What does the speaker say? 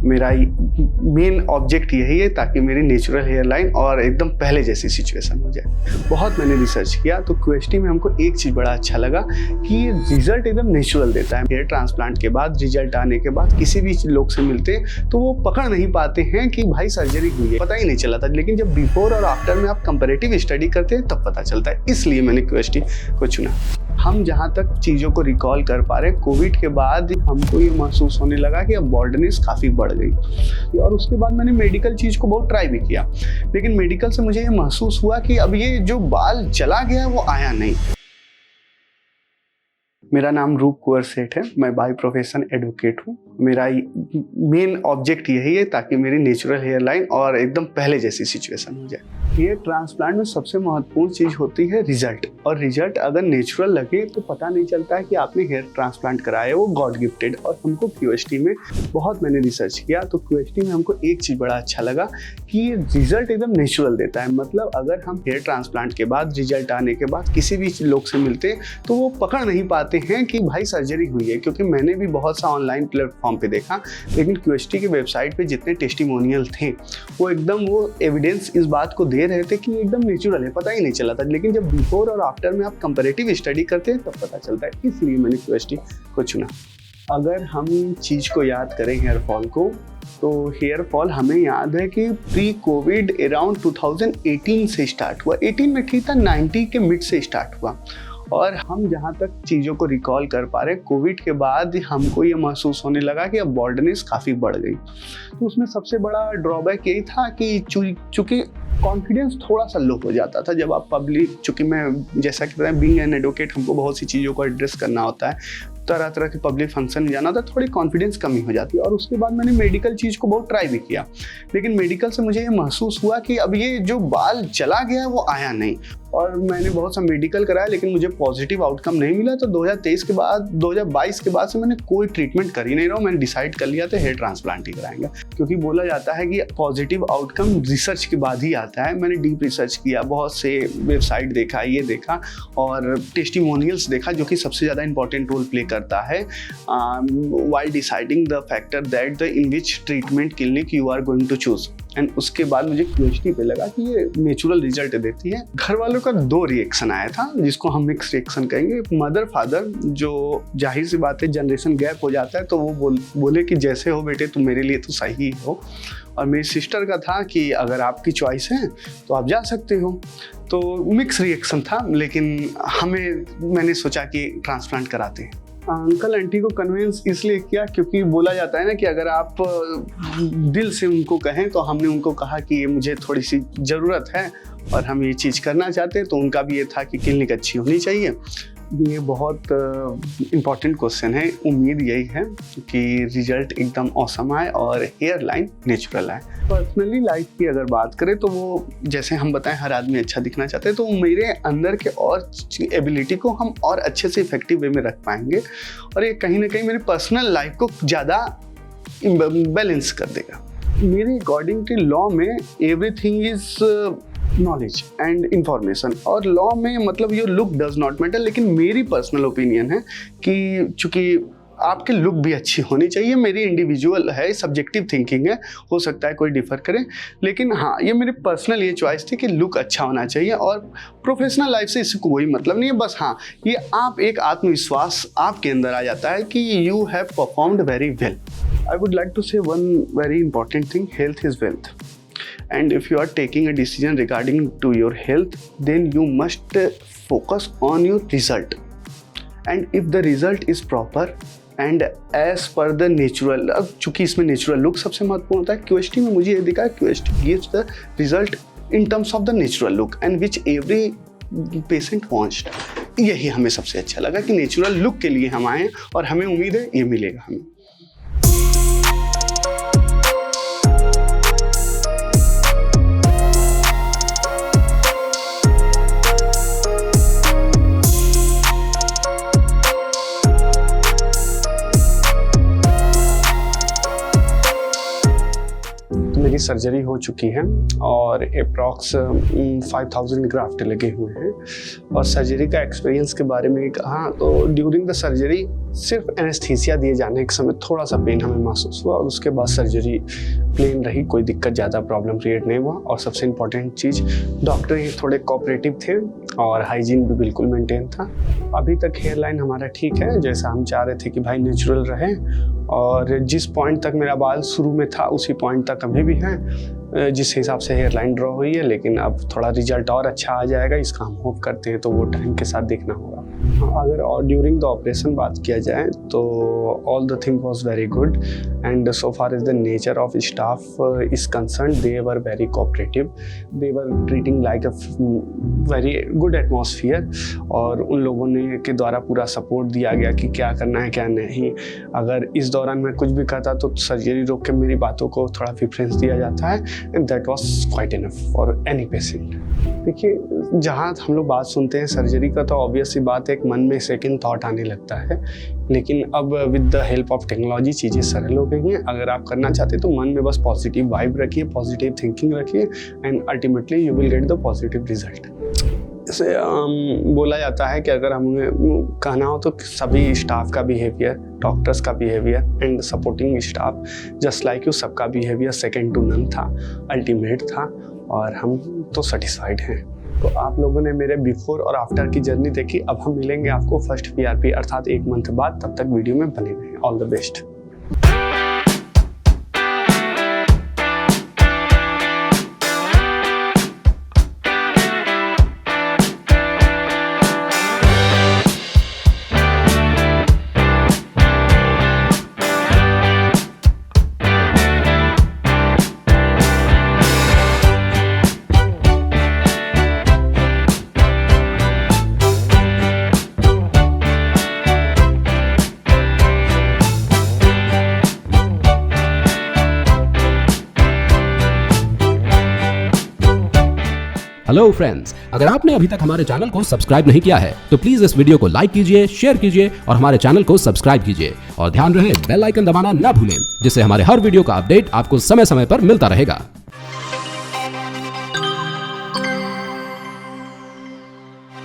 मेरा main object यही है ताकि मेरी नेचुरल हेयर लाइन और एकदम पहले जैसी सिचुएशन हो जाए। बहुत मैंने रिसर्च किया तो क्वेस्टी में हमको एक चीज़ बड़ा अच्छा लगा कि ये रिजल्ट एकदम नेचुरल देता है। हेयर ट्रांसप्लांट के बाद रिजल्ट आने के बाद किसी भी लोग से मिलते तो वो पकड़ नहीं पाते हैं कि भाई सर्जरी हुई है, पता ही नहीं चला था। लेकिन जब बिफोर और आफ्टर में आप कंपैरेटिव स्टडी करते हैं तब पता चलता है, इसलिए मैंने क्वेस्टी को चुना। हम जहाँ तक चीज़ों को रिकॉल कर पा रहे हैं, कोविड के बाद हमको ये महसूस होने लगा कि अब बॉल्डनेस काफ़ी बढ़ गई। और उसके बाद मैंने मेडिकल चीज़ को बहुत ट्राई भी किया, लेकिन मेडिकल से मुझे ये महसूस हुआ कि अब ये जो बाल चला गया वो आया नहीं। मेरा नाम रूप कुंवर सेठ है, मैं बाय प्रोफेशन एडवोकेट हूँ। मेरा मेन ऑब्जेक्ट यही है ताकि मेरी नेचुरल हेयर लाइन और एकदम पहले जैसी सिचुएशन हो जाए। हेयर ट्रांसप्लांट में सबसे महत्वपूर्ण चीज़ होती है रिजल्ट, और रिजल्ट अगर नेचुरल लगे तो पता नहीं चलता है कि आपने हेयर ट्रांसप्लांट कराया है, वो गॉड गिफ्टेड। और हमको क्यूएसटी में बहुत मैंने रिसर्च किया तो क्यूएसटी में हमको एक चीज़ बड़ा अच्छा लगा कि ये रिजल्ट एकदम नेचुरल देता है। मतलब अगर हम हेयर ट्रांसप्लांट के बाद रिजल्ट आने के बाद किसी भी लोग से मिलते तो वो पकड़ नहीं पाते हैं कि भाई सर्जरी हुई है। क्योंकि मैंने भी बहुत सा ऑनलाइन प्लेटफॉर्म पे देखा, लेकिन क्यूएसटी की वेबसाइट पे जितने टेस्टिमोनियल थे वो एकदम वो एविडेंस इस बात को दे रहे थे कि एकदम नेचुरल है, पता ही नहीं चला था। लेकिन जब बिफोर और आफ्टर में आप कंपैरेटिव स्टडी करते हैं तब पता चलता है, इसलिए मैंने क्यूएसटी को चुना। अगर हम चीज़ को याद करें हेयर फॉल को, तो हेयर फॉल हमें याद है कि प्री कोविड अराउंड 2018 से स्टार्ट हुआ। 18 में ठीक था, 90 के मिड से स्टार्ट हुआ। और हम जहाँ तक चीज़ों को रिकॉल कर पा रहे हैं, कोविड के बाद हमको ये महसूस होने लगा कि अब बॉल्डनेस काफ़ी बढ़ गई। तो उसमें सबसे बड़ा ड्रॉबैक यही था कि चूँकि कॉन्फिडेंस थोड़ा सा लो हो जाता था जब आप पब्लिक, चूँकि मैं जैसा कि बताया बीइंग एन एडवोकेट हमको बहुत सी चीज़ों को एड्रेस करना होता है, तरह तरह के पब्लिक फंक्शन में जाना होता है, थोड़ी कॉन्फिडेंस कमी हो जाती है। और उसके बाद मैंने मेडिकल चीज़ को बहुत ट्राई भी किया, लेकिन मेडिकल से मुझे ये महसूस हुआ कि अब ये जो बाल चला गया वो आया नहीं। और मैंने बहुत सा मेडिकल कराया लेकिन मुझे पॉजिटिव आउटकम नहीं मिला। तो 2023 के बाद 2022 के बाद से मैंने कोई ट्रीटमेंट कर ही नहीं रहा हूँ। मैंने डिसाइड कर लिया था हेयर ट्रांसप्लांट ही कराएंगे, क्योंकि बोला जाता है कि पॉजिटिव आउटकम रिसर्च के बाद ही आता है। मैंने डीप रिसर्च किया, बहुत से वेबसाइट देखा, ये देखा और टेस्टिमोनियल्स देखा, जो कि सबसे ज़्यादा इंपॉर्टेंट रोल प्ले करता है while deciding the factor that the in which treatment clinic you are going to choose। And उसके बाद मुझे क्यूएसटी पे लगा कि ये नेचुरल रिजल्ट देती है। घर वालों का 2 रिएक्शन आया था, जिसको हम मिक्स रिएक्शन कहेंगे। मदर फादर, जो जाहिर सी बात है जनरेशन गैप हो जाता है, तो वो बोले कि जैसे हो बेटे तुम मेरे लिए तो सही हो। और मेरी सिस्टर का था कि अगर आपकी चॉइस है तो आप जा सकते हो। तो मिक्स रिएक्शन था, लेकिन मैंने सोचा कि ट्रांसप्लांट कराते हैं। अंकल आंटी को कन्विंस इसलिए किया क्योंकि बोला जाता है ना कि अगर आप दिल से उनको कहें, तो हमने उनको कहा कि ये मुझे थोड़ी सी ज़रूरत है और हम ये चीज़ करना चाहते हैं। तो उनका भी ये था कि क्लिनिक अच्छी होनी चाहिए। ये बहुत इम्पॉर्टेंट क्वेश्चन है। उम्मीद यही है कि रिजल्ट एकदम ऑसम आए और हेयर लाइन नेचुरल आए। पर्सनली लाइफ की अगर बात करें तो वो जैसे हम बताएं हर आदमी अच्छा दिखना चाहते हैं, तो मेरे अंदर के और एबिलिटी को हम और अच्छे से इफेक्टिव वे में रख पाएंगे, और ये कहीं ना कहीं मेरी पर्सनल लाइफ को ज़्यादा बैलेंस कर देगा। मेरे अकॉर्डिंग टू लॉ में everything is knowledge and information, और लॉ में मतलब your look does not matter. लेकिन मेरी पर्सनल ओपिनियन है कि चूँकि आपकी लुक भी अच्छी होनी चाहिए, मेरी इंडिविजुअल है, सब्जेक्टिव थिंकिंग है, हो सकता है कोई डिफर करे, लेकिन हाँ ये मेरी पर्सनल ये चॉइस थी कि लुक अच्छा होना चाहिए। और प्रोफेशनल लाइफ से इससे कोई मतलब नहीं है, बस हाँ ये आप एक आत्मविश्वास आपके अंदर आ जाता है कि you have performed very well. I would like to say one very important thing, health is wealth. And if you are taking a decision regarding to your health, then you must focus on your result. And if the result is proper and as per the natural, अब चूँकि इसमें natural look सबसे महत्वपूर्ण होता है, क्यूएसटी में मुझे ये दिखा क्यूएसटी gives the result in terms of the natural look and which every patient wants। यही हमें सबसे अच्छा लगा कि नेचुरल लुक के लिए हम आए और हमें उम्मीद है ये मिलेगा हमें। मेरी सर्जरी हो चुकी है और अप्रॉक्स 5000 ग्राफ्ट लगे हुए हैं। और सर्जरी का एक्सपीरियंस के बारे में कहा तो ड्यूरिंग द सर्जरी सिर्फ एनेस्थीसिया दिए जाने के समय थोड़ा सा पेन हमें महसूस हुआ और उसके बाद सर्जरी प्लेन रही, कोई दिक्कत ज़्यादा प्रॉब्लम क्रिएट नहीं हुआ। और सबसे इम्पॉर्टेंट चीज़, डॉक्टर ही थोड़े कोऑपरेटिव थे और हाइजीन भी बिल्कुल मेंटेन था। अभी तक हेयर लाइन हमारा ठीक है, जैसा हम चाह रहे थे कि भाई नेचुरल रहे, और जिस पॉइंट तक मेरा बाल शुरू में था उसी पॉइंट तक अभी भी है, जिस हिसाब से हेयर लाइन ड्रॉ हुई है। लेकिन अब थोड़ा रिजल्ट और अच्छा आ जाएगा, इसका हम होप करते हैं, तो वो टाइम के साथ देखना होगा। अगर और ड्यूरिंग द ऑपरेशन बात किया जाए तो all the thing was very good and so far as the nature of staff is concern, they were very cooperative, they were treating like a very good atmosphere. और उन लोगों ने के द्वारा पूरा सपोर्ट दिया गया कि क्या करना है क्या नहीं। अगर इस दौरान मैं कुछ भी करता तो सर्जरी रोक के मेरी बातों को थोड़ा प्रेफरेंस दिया जाता है, and that was quite enough for any patient. देखिए, जहाँ हम लोग बात सुनते हैं सर्जरी का तो ऑब्वियस सी बात है, एक मन में सेकंड थॉट आने लगता है, लेकिन अब with the help of technology चीज़ें सरल हो गई हैं। अगर आप करना चाहते हैं तो मन में बस पॉजिटिव वाइब रखिए, पॉजिटिव थिंकिंग रखिए, and ultimately you will get the positive result. जैसे बोला जाता है कि अगर हमें कहना हो तो सभी स्टाफ का बिहेवियर, डॉक्टर्स का behaviour and supporting staff just like you, सबका बिहेवियर सेकंड टू नन था, अल्टीमेट था, और हम तो सेटिस्फाइड हैं। तो आप लोगों ने मेरे बिफोर और आफ्टर की जर्नी देखी। अब हम मिलेंगे आपको फर्स्ट PRP अर्थात 1 मंथ बाद। तब तक वीडियो में बने रहें। All the best. Hello friends, अगर आपने अभी तक हमारे चैनल को सब्सक्राइब नहीं किया है तो प्लीज इस वीडियो को लाइक कीजिए, शेयर कीजिए और हमारे चैनल को सब्सक्राइब कीजिए। और ध्यान रहे बेल आइकन दबाना ना भूलें, जिससे हमारे हर वीडियो का अपडेट आपको समय समय पर मिलता रहेगा।